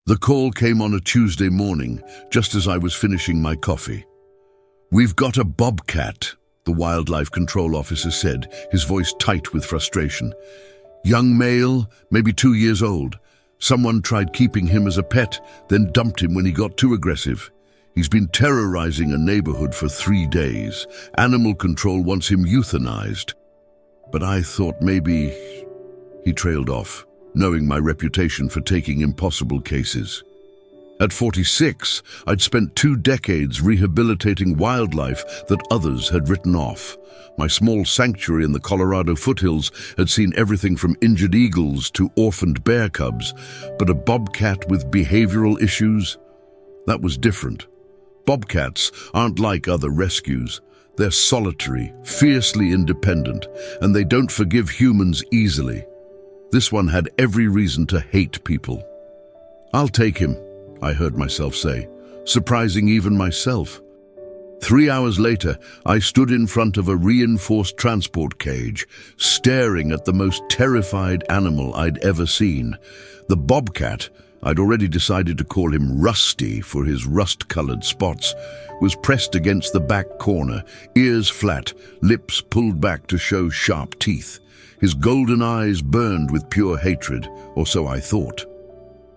The call came on a Tuesday morning, just as I was finishing my coffee. "We've got a bobcat," the wildlife control officer said, his voice tight with frustration. "Young male, maybe 2 years old. Someone tried keeping him as a pet, then dumped him when he got too aggressive. He's been terrorizing a neighborhood for 3 days. Animal control wants him euthanized." But I thought maybe... He trailed off, knowing my reputation for taking impossible cases. At 46, I'd spent 2 decades rehabilitating wildlife that others had written off. My small sanctuary in the Colorado foothills had seen everything from injured eagles to orphaned bear cubs, but a bobcat with behavioral issues? That was different. Bobcats aren't like other rescues. They're solitary, fiercely independent, and they don't forgive humans easily. This one had every reason to hate people. "I'll take him," I heard myself say, surprising even myself. 3 hours later, I stood in front of a reinforced transport cage, staring at the most terrified animal I'd ever seen. The bobcat, I'd already decided to call him Rusty for his rust-colored spots, was pressed against the back corner, ears flat, lips pulled back to show sharp teeth. His golden eyes burned with pure hatred, or so I thought.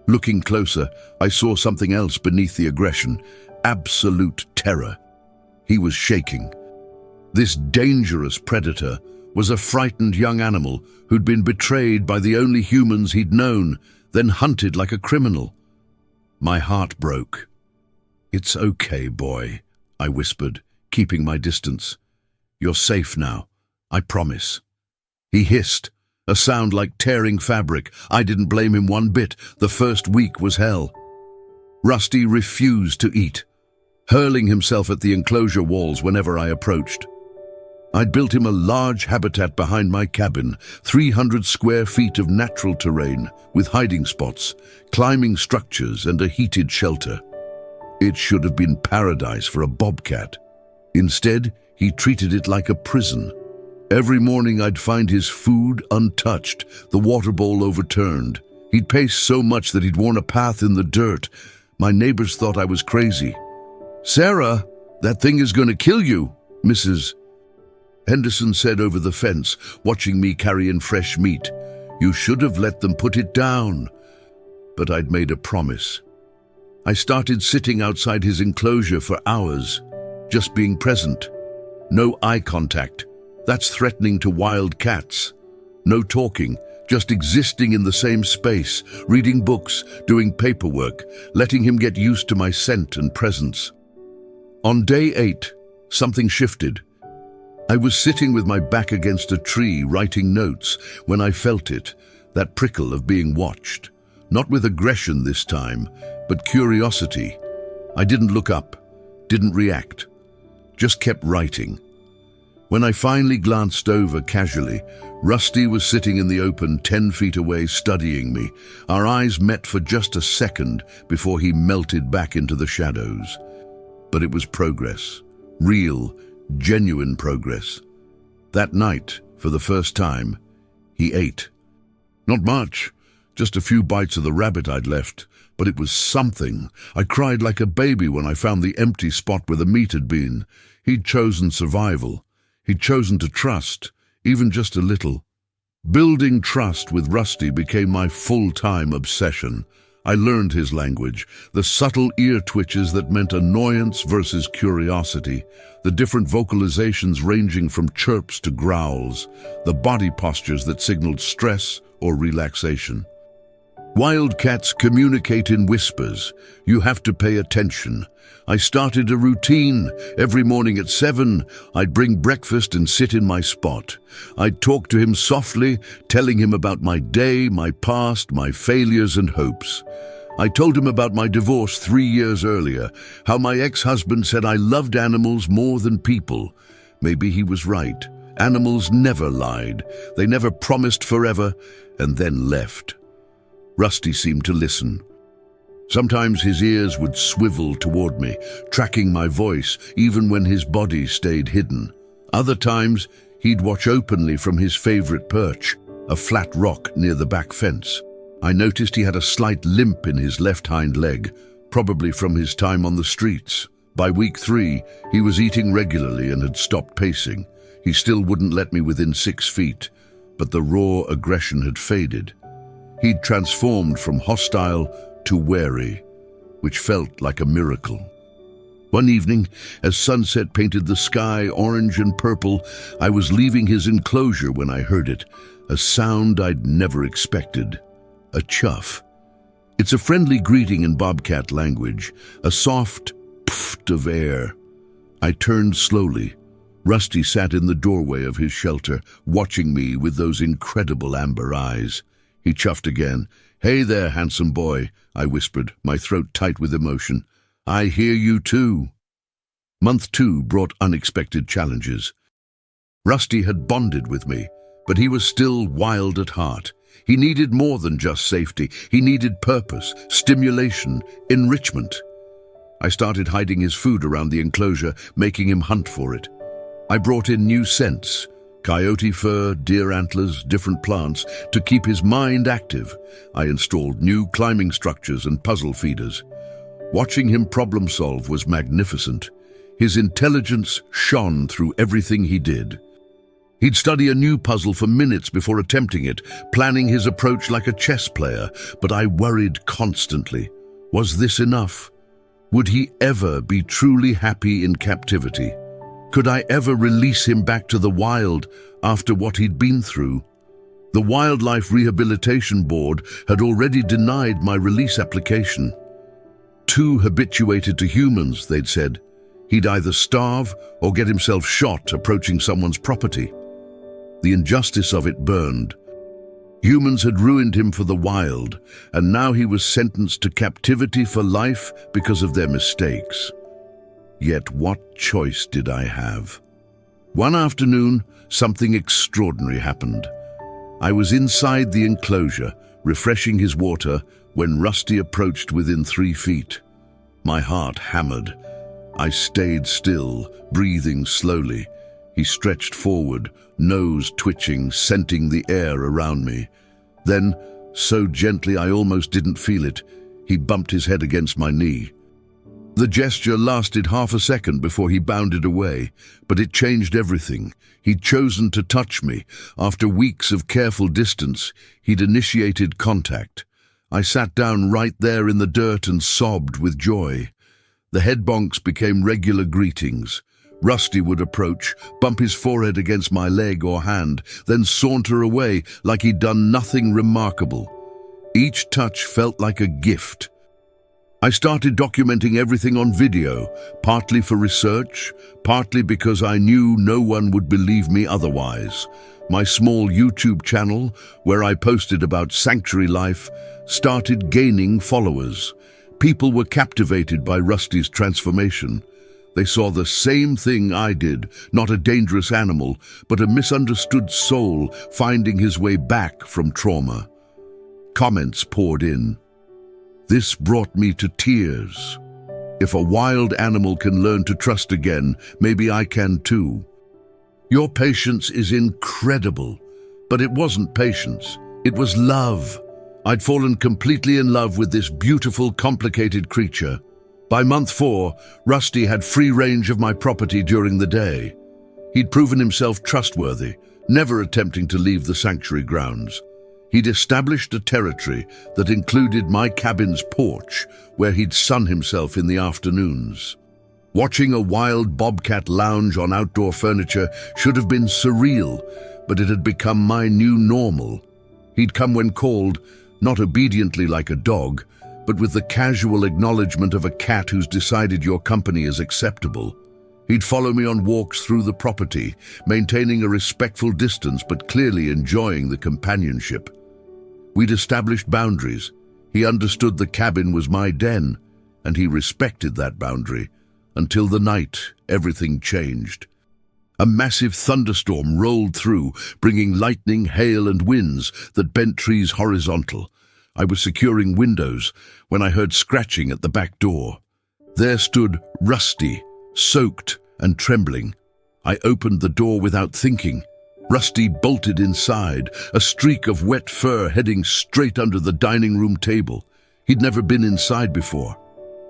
Looking closer, I saw something else beneath the aggression: absolute terror. He was shaking. This dangerous predator was a frightened young animal who'd been betrayed by the only humans he'd known, then hunted like a criminal. My heart broke. "It's okay, boy," I whispered, keeping my distance. "You're safe now, I promise." He hissed, a sound like tearing fabric. I didn't blame him one bit. The first week was hell. Rusty refused to eat, hurling himself at the enclosure walls whenever I approached. I'd built him a large habitat behind my cabin, 300 square feet of natural terrain, with hiding spots, climbing structures, and a heated shelter. It should have been paradise for a bobcat. Instead, he treated it like a prison. Every morning I'd find his food untouched, the water bowl overturned. He'd paced so much that he'd worn a path in the dirt. My neighbors thought I was crazy. "Sarah, that thing is going to kill you," Mrs. Henderson said over the fence, watching me carry in fresh meat. "You should have let them put it down." But I'd made a promise. I started sitting outside his enclosure for hours, just being present. No eye contact. That's threatening to wild cats. No talking, just existing in the same space, reading books, doing paperwork, letting him get used to my scent and presence. On day 8, something shifted. I was sitting with my back against a tree writing notes when I felt it, that prickle of being watched. Not with aggression this time, but curiosity. I didn't look up, didn't react, just kept writing. When I finally glanced over casually, Rusty was sitting in the open 10 feet away studying me. Our eyes met for just a second before he melted back into the shadows. But it was progress. Real, genuine progress. That night, for the first time, he ate. Not much, just a few bites of the rabbit I'd left, but it was something. I cried like a baby when I found the empty spot where the meat had been. He'd chosen survival. He'd chosen to trust, even just a little. Building trust with Rusty became my full-time obsession. I learned his language, the subtle ear twitches that meant annoyance versus curiosity, the different vocalizations ranging from chirps to growls, the body postures that signaled stress or relaxation. Wildcats communicate in whispers. You have to pay attention. I started a routine. Every morning at 7, I'd bring breakfast and sit in my spot. I'd talk to him softly, telling him about my day, my past, my failures and hopes. I told him about my divorce 3 years earlier, how my ex-husband said I loved animals more than people. Maybe he was right. Animals never lied. They never promised forever and then left. Rusty seemed to listen. Sometimes his ears would swivel toward me, tracking my voice, even when his body stayed hidden. Other times, he'd watch openly from his favorite perch, a flat rock near the back fence. I noticed he had a slight limp in his left hind leg, probably from his time on the streets. By week 3, he was eating regularly and had stopped pacing. He still wouldn't let me within 6 feet, but the raw aggression had faded. He'd transformed from hostile to wary, which felt like a miracle. One evening, as sunset painted the sky orange and purple, I was leaving his enclosure when I heard it, a sound I'd never expected. A chuff. It's a friendly greeting in Bobcat language, a soft pft of air. I turned slowly. Rusty sat in the doorway of his shelter, watching me with those incredible amber eyes. He chuffed again. "Hey there, handsome boy," I whispered, my throat tight with emotion. "I hear you too." Month 2 brought unexpected challenges. Rusty had bonded with me, but he was still wild at heart. He needed more than just safety. He needed purpose, stimulation, enrichment. I started hiding his food around the enclosure, making him hunt for it. I brought in new scents, coyote fur, deer antlers, different plants, to keep his mind active. I installed new climbing structures and puzzle feeders. Watching him problem solve was magnificent. His intelligence shone through everything he did. He'd study a new puzzle for minutes before attempting it, planning his approach like a chess player, but I worried constantly. Was this enough? Would he ever be truly happy in captivity? Could I ever release him back to the wild after what he'd been through? The Wildlife Rehabilitation Board had already denied my release application. Too habituated to humans, they'd said. He'd either starve or get himself shot approaching someone's property. The injustice of it burned. Humans had ruined him for the wild, and now he was sentenced to captivity for life because of their mistakes. Yet what choice did I have? One afternoon, something extraordinary happened. I was inside the enclosure, refreshing his water, when Rusty approached within 3 feet. My heart hammered. I stayed still, breathing slowly. He stretched forward, nose twitching, scenting the air around me. Then, so gently I almost didn't feel it, he bumped his head against my knee. The gesture lasted half a second before he bounded away, but it changed everything. He'd chosen to touch me. After weeks of careful distance, he'd initiated contact. I sat down right there in the dirt and sobbed with joy. The head bonks became regular greetings. Rusty would approach, bump his forehead against my leg or hand, then saunter away like he'd done nothing remarkable. Each touch felt like a gift. I started documenting everything on video, partly for research, partly because I knew no one would believe me otherwise. My small YouTube channel, where I posted about sanctuary life, started gaining followers. People were captivated by Rusty's transformation. They saw the same thing I did, not a dangerous animal, but a misunderstood soul finding his way back from trauma. Comments poured in. This brought me to tears. If a wild animal can learn to trust again, maybe I can too. Your patience is incredible, but it wasn't patience, it was love. I'd fallen completely in love with this beautiful, complicated creature. By month 4, Rusty had free range of my property during the day. He'd proven himself trustworthy, never attempting to leave the sanctuary grounds. He'd established a territory that included my cabin's porch, where he'd sun himself in the afternoons. Watching a wild bobcat lounge on outdoor furniture should have been surreal, but it had become my new normal. He'd come when called, not obediently like a dog, but with the casual acknowledgement of a cat who's decided your company is acceptable. He'd follow me on walks through the property, maintaining a respectful distance but clearly enjoying the companionship. We'd established boundaries. He understood the cabin was my den, and he respected that boundary. Until the night, everything changed. A massive thunderstorm rolled through, bringing lightning, hail, and winds that bent trees horizontal. I was securing windows when I heard scratching at the back door. There stood Rusty, soaked and trembling. I opened the door without thinking. Rusty bolted inside, a streak of wet fur heading straight under the dining room table. He'd never been inside before.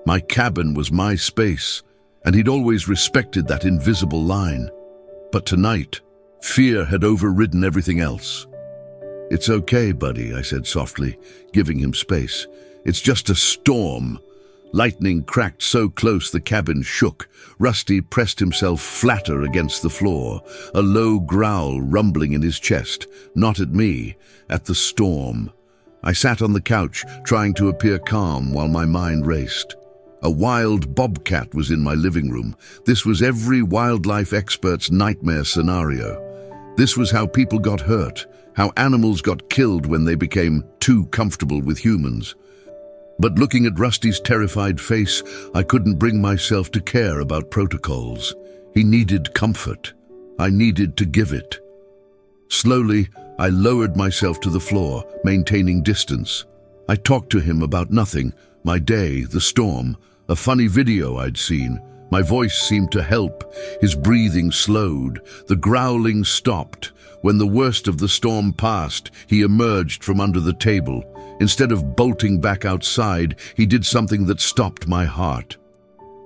My cabin was my space, and he'd always respected that invisible line. But tonight, fear had overridden everything else. "It's okay, buddy," I said softly, giving him space. "It's just a storm." Lightning cracked so close the cabin shook. Rusty pressed himself flatter against the floor, a low growl rumbling in his chest, not at me, at the storm. I sat on the couch, trying to appear calm while my mind raced. A wild bobcat was in my living room. This was every wildlife expert's nightmare scenario. This was how people got hurt, how animals got killed when they became too comfortable with humans. But looking at Rusty's terrified face, I couldn't bring myself to care about protocols. He needed comfort. I needed to give it. Slowly, I lowered myself to the floor, maintaining distance. I talked to him about nothing, my day, the storm, a funny video I'd seen. My voice seemed to help. His breathing slowed. The growling stopped. When the worst of the storm passed, he emerged from under the table. Instead of bolting back outside, he did something that stopped my heart.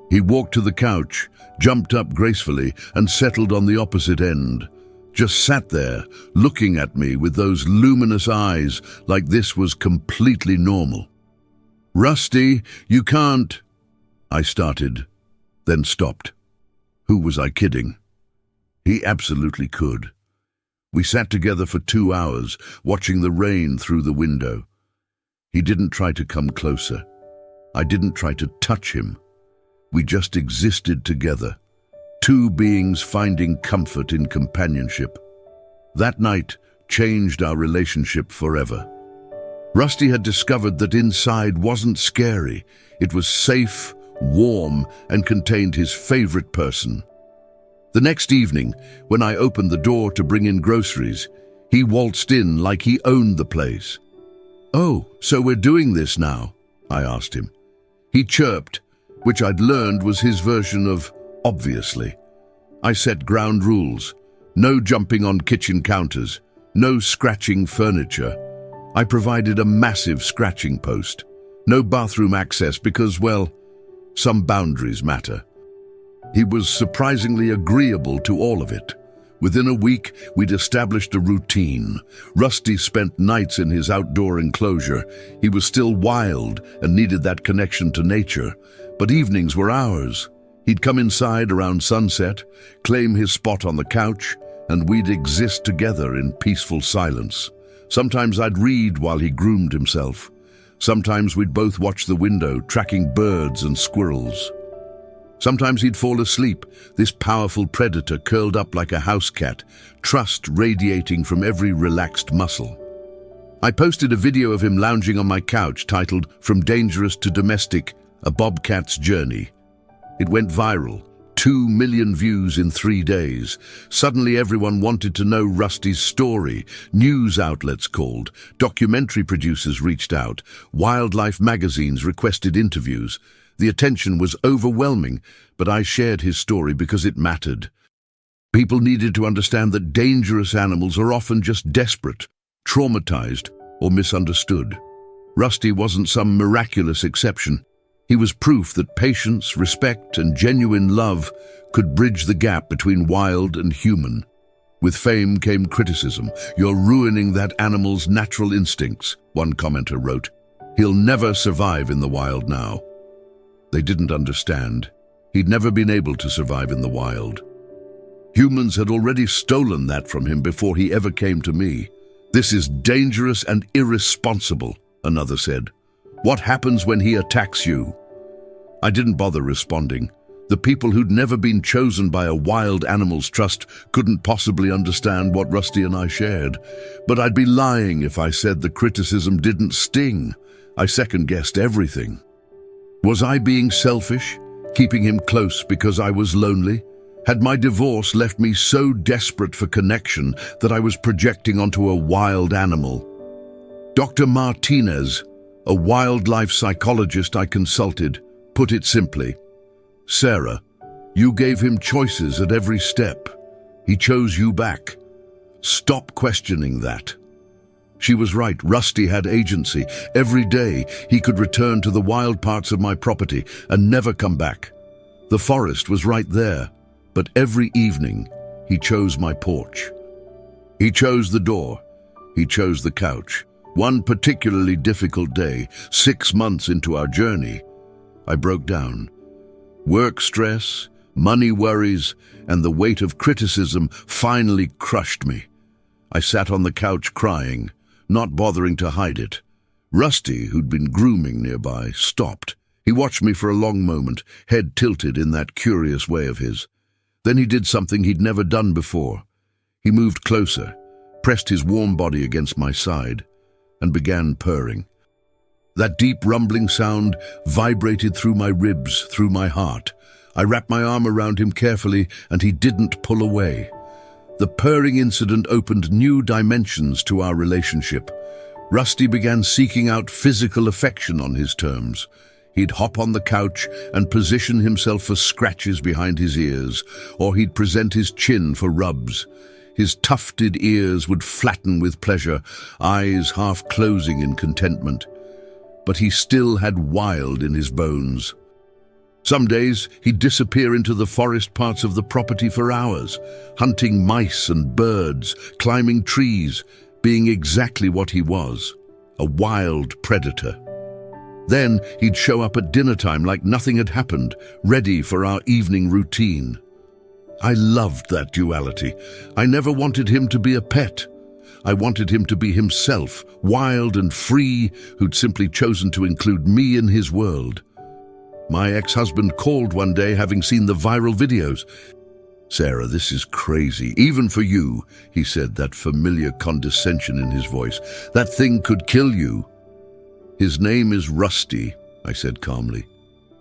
He walked to the couch, jumped up gracefully, and settled on the opposite end. Just sat there, looking at me with those luminous eyes, like this was completely normal. "Rusty, you can't—" I started, then stopped. Who was I kidding? He absolutely could. We sat together for 2 hours, watching the rain through the window. He didn't try to come closer. I didn't try to touch him. We just existed together, two beings finding comfort in companionship. That night changed our relationship forever. Rusty had discovered that inside wasn't scary. It was safe, warm, and contained his favorite person. The next evening, when I opened the door to bring in groceries, he waltzed in like he owned the place. "Oh, so we're doing this now?" I asked him. He chirped, which I'd learned was his version of obviously. I set ground rules. No jumping on kitchen counters. No scratching furniture. I provided a massive scratching post. No bathroom access because, well, some boundaries matter. He was surprisingly agreeable to all of it. Within a week, we'd established a routine. Rusty spent nights in his outdoor enclosure. He was still wild and needed that connection to nature, but evenings were ours. He'd come inside around sunset, claim his spot on the couch, and we'd exist together in peaceful silence. Sometimes I'd read while he groomed himself. Sometimes we'd both watch the window, tracking birds and squirrels. Sometimes he'd fall asleep, this powerful predator curled up like a house cat, trust radiating from every relaxed muscle. I posted a video of him lounging on my couch titled "From Dangerous to Domestic, A Bobcat's Journey." It went viral, 2 million views in 3 days. Suddenly everyone wanted to know Rusty's story. News outlets called, documentary producers reached out, wildlife magazines requested interviews. The attention was overwhelming, but I shared his story because it mattered. People needed to understand that dangerous animals are often just desperate, traumatized, or misunderstood. Rusty wasn't some miraculous exception. He was proof that patience, respect, and genuine love could bridge the gap between wild and human. With fame came criticism. "You're ruining that animal's natural instincts," one commenter wrote. "He'll never survive in the wild now." They didn't understand. He'd never been able to survive in the wild. Humans had already stolen that from him before he ever came to me. "This is dangerous and irresponsible," another said. "What happens when he attacks you?" I didn't bother responding. The people who'd never been chosen by a wild animal's trust couldn't possibly understand what Rusty and I shared. But I'd be lying if I said the criticism didn't sting. I second-guessed everything. Was I being selfish, keeping him close because I was lonely? Had my divorce left me so desperate for connection that I was projecting onto a wild animal? Dr. Martinez, a wildlife psychologist I consulted, put it simply. "Sarah, you gave him choices at every step. He chose you back. Stop questioning that." She was right. Rusty had agency. Every day he could return to the wild parts of my property and never come back. The forest was right there, but every evening he chose my porch. He chose the door. He chose the couch. One particularly difficult day, 6 months into our journey, I broke down. Work stress, money worries, and the weight of criticism finally crushed me. I sat on the couch crying, not bothering to hide it. Rusty, who'd been grooming nearby, stopped. He watched me for a long moment, head tilted in that curious way of his. Then he did something he'd never done before. He moved closer, pressed his warm body against my side, and began purring. That deep rumbling sound vibrated through my ribs, through my heart. I wrapped my arm around him carefully, and he didn't pull away. The purring incident opened new dimensions to our relationship. Rusty began seeking out physical affection on his terms. He'd hop on the couch and position himself for scratches behind his ears, or he'd present his chin for rubs. His tufted ears would flatten with pleasure, eyes half closing in contentment. But he still had wild in his bones. Some days he'd disappear into the forest parts of the property for hours, hunting mice and birds, climbing trees, being exactly what he was, a wild predator. Then he'd show up at dinner time like nothing had happened, ready for our evening routine. I loved that duality. I never wanted him to be a pet. I wanted him to be himself, wild and free, who'd simply chosen to include me in his world. My ex-husband called one day, having seen the viral videos. "Sarah, this is crazy, even for you," he said, that familiar condescension in his voice. "That thing could kill you." "His name is Rusty," I said calmly,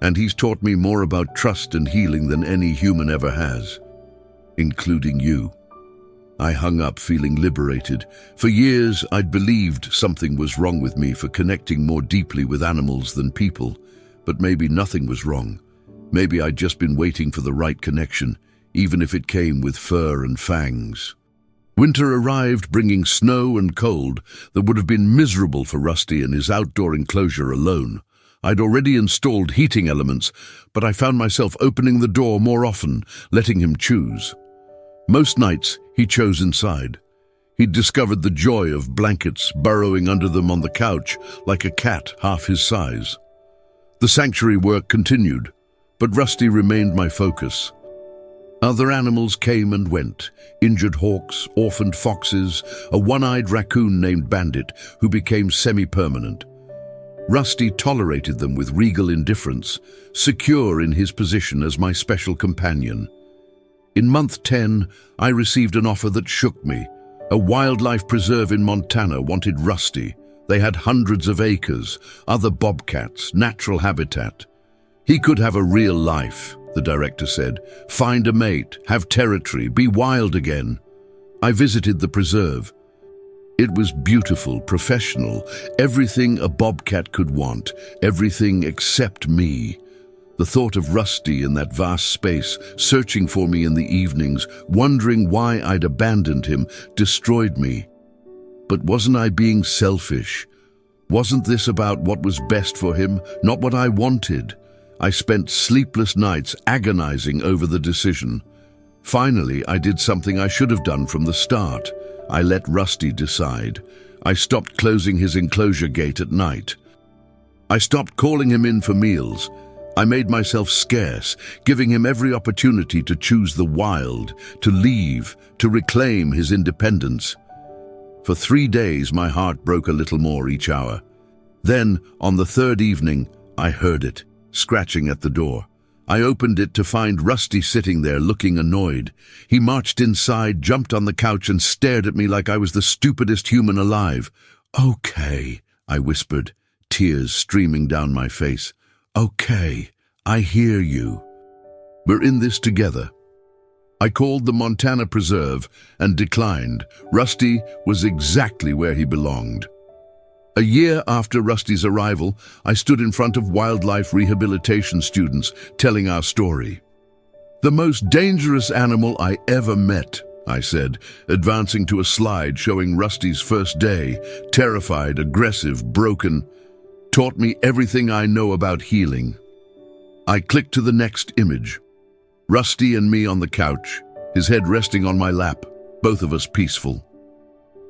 "and he's taught me more about trust and healing than any human ever has, including you." I hung up feeling liberated. For years, I'd believed something was wrong with me for connecting more deeply with animals than people. But maybe nothing was wrong. Maybe I'd just been waiting for the right connection, even if it came with fur and fangs. Winter arrived, bringing snow and cold that would have been miserable for Rusty in his outdoor enclosure alone. I'd already installed heating elements, but I found myself opening the door more often, letting him choose. Most nights, he chose inside. He'd discovered the joy of blankets, burrowing under them on the couch like a cat half his size. The sanctuary work continued, but Rusty remained my focus. Other animals came and went, injured hawks, orphaned foxes, a one-eyed raccoon named Bandit, who became semi-permanent. Rusty tolerated them with regal indifference, secure in his position as my special companion. In month 10, I received an offer that shook me. A wildlife preserve in Montana wanted Rusty. They had hundreds of acres, other bobcats, natural habitat. He could have a real life, the director said. Find a mate, have territory, be wild again. I visited the preserve. It was beautiful, professional, everything a bobcat could want, everything except me. The thought of Rusty in that vast space, searching for me in the evenings, wondering why I'd abandoned him, destroyed me. But wasn't I being selfish? Wasn't this about what was best for him, not what I wanted? I spent sleepless nights agonizing over the decision. Finally, I did something I should have done from the start. I let Rusty decide. I stopped closing his enclosure gate at night. I stopped calling him in for meals. I made myself scarce, giving him every opportunity to choose the wild, to leave, to reclaim his independence. For 3 days, my heart broke a little more each hour. Then, on the third evening, I heard it, scratching at the door. I opened it to find Rusty sitting there, looking annoyed. He marched inside, jumped on the couch, and stared at me like I was the stupidest human alive. "Okay," I whispered, tears streaming down my face. "Okay, I hear you. We're in this together." I called the Montana Preserve and declined. Rusty was exactly where he belonged. A year after Rusty's arrival, I stood in front of wildlife rehabilitation students telling our story. "The most dangerous animal I ever met," I said, advancing to a slide showing Rusty's first day, terrified, aggressive, broken. Taught me everything I know about healing. I clicked to the next image. Rusty and me on the couch, his head resting on my lap, both of us peaceful.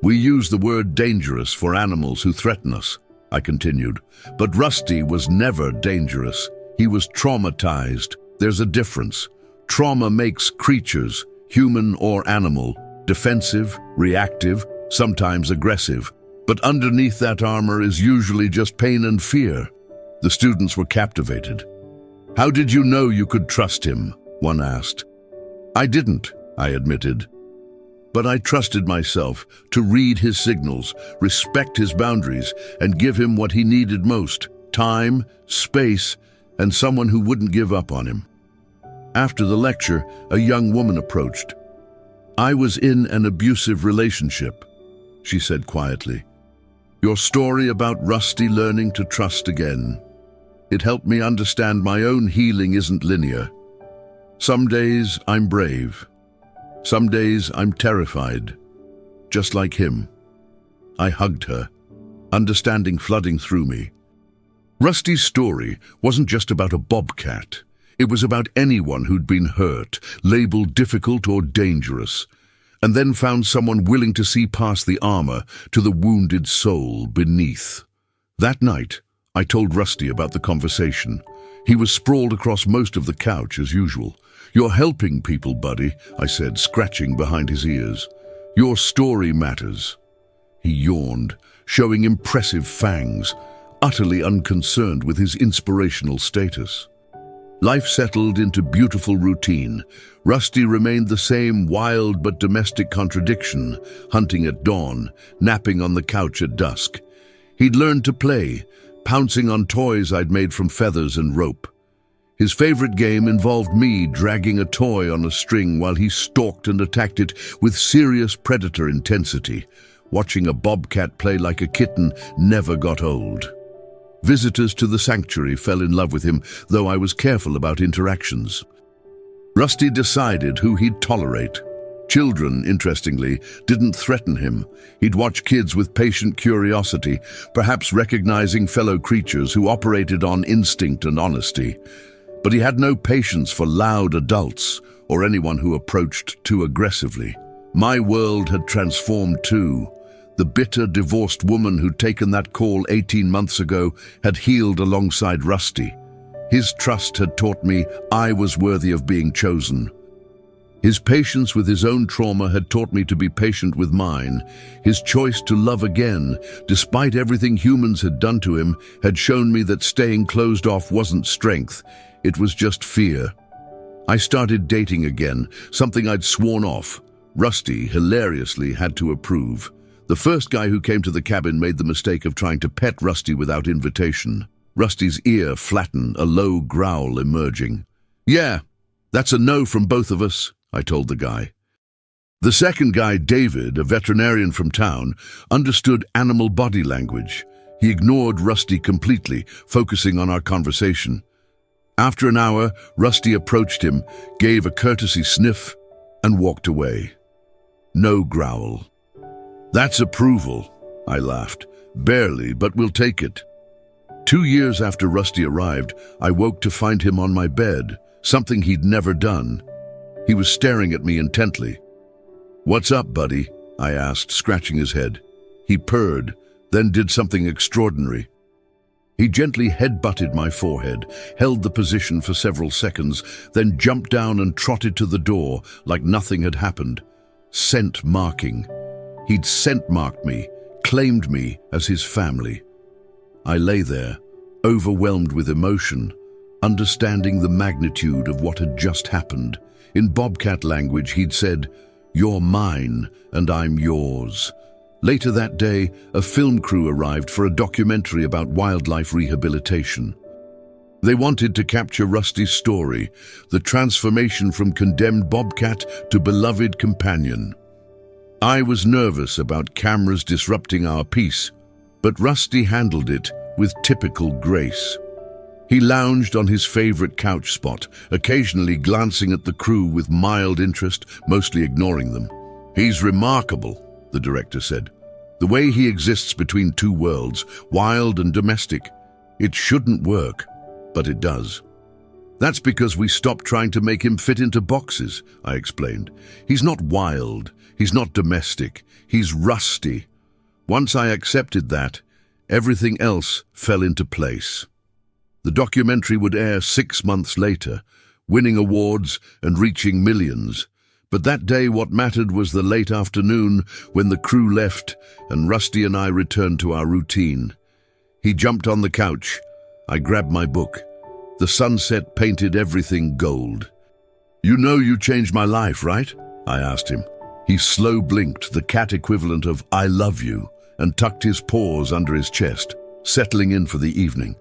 We use the word dangerous for animals who threaten us, I continued, but Rusty was never dangerous. He was traumatized. There's a difference. Trauma makes creatures, human or animal, defensive, reactive, sometimes aggressive. But underneath that armor is usually just pain and fear. The students were captivated. "How did you know you could trust him?" one asked. "I didn't," I admitted. But I trusted myself to read his signals, respect his boundaries, and give him what he needed most: time, space, and someone who wouldn't give up on him. After the lecture, a young woman approached. "I was in an abusive relationship," she said quietly. "Your story about Rusty learning to trust again. It helped me understand my own healing isn't linear. Some days I'm brave. Some days I'm terrified. Just like him." I hugged her, understanding flooding through me. Rusty's story wasn't just about a bobcat. It was about anyone who'd been hurt, labeled difficult or dangerous, and then found someone willing to see past the armor to the wounded soul beneath. That night, I told Rusty about the conversation. He was sprawled across most of the couch as usual. "You're helping people, buddy," I said, scratching behind his ears. "Your story matters." He yawned, showing impressive fangs, utterly unconcerned with his inspirational status. Life settled into beautiful routine. Rusty remained the same wild but domestic contradiction, hunting at dawn, napping on the couch at dusk. He'd learned to play, pouncing on toys I'd made from feathers and rope. His favorite game involved me dragging a toy on a string while he stalked and attacked it with serious predator intensity. Watching a bobcat play like a kitten never got old. Visitors to the sanctuary fell in love with him, though I was careful about interactions. Rusty decided who he'd tolerate. Children, interestingly, didn't threaten him. He'd watch kids with patient curiosity, perhaps recognizing fellow creatures who operated on instinct and honesty. But he had no patience for loud adults or anyone who approached too aggressively. My world had transformed too. The bitter, divorced woman who'd taken that call 18 months ago had healed alongside Rusty. His trust had taught me I was worthy of being chosen. His patience with his own trauma had taught me to be patient with mine. His choice to love again, despite everything humans had done to him, had shown me that staying closed off wasn't strength. It was just fear. I started dating again, something I'd sworn off. Rusty, hilariously, had to approve. The first guy who came to the cabin made the mistake of trying to pet Rusty without invitation. Rusty's ear flattened, a low growl emerging. "Yeah, that's a no from both of us," I told the guy. The second guy, David, a veterinarian from town, understood animal body language. He ignored Rusty completely, focusing on our conversation. After an hour, Rusty approached him, gave a courtesy sniff, and walked away. No growl. "That's approval," I laughed. "Barely, but we'll take it." 2 years after Rusty arrived, I woke to find him on my bed, something he'd never done. He was staring at me intently. "What's up, buddy?" I asked, scratching his head. He purred, then did something extraordinary. He gently head-butted my forehead, held the position for several seconds, then jumped down and trotted to the door like nothing had happened. Scent marking. He'd scent-marked me, claimed me as his family. I lay there, overwhelmed with emotion, understanding the magnitude of what had just happened. In Bobcat language, he'd said, "You're mine, and I'm yours." Later that day, a film crew arrived for a documentary about wildlife rehabilitation. They wanted to capture Rusty's story, the transformation from condemned bobcat to beloved companion. I was nervous about cameras disrupting our peace, but Rusty handled it with typical grace. He lounged on his favorite couch spot, occasionally glancing at the crew with mild interest, mostly ignoring them. "He's remarkable," the director said. "The way he exists between two worlds, wild and domestic. It shouldn't work, but it does." "That's because we stopped trying to make him fit into boxes," I explained. "He's not wild, he's not domestic, he's rusty. Once I accepted that, everything else fell into place." The documentary would air 6 months later, winning awards and reaching millions. But that day what mattered was the late afternoon when the crew left and Rusty and I returned to our routine. He jumped on the couch. I grabbed my book. The sunset painted everything gold. "You know you changed my life, right?" I asked him. He slow blinked, the cat equivalent of "I love you," and tucked his paws under his chest, settling in for the evening.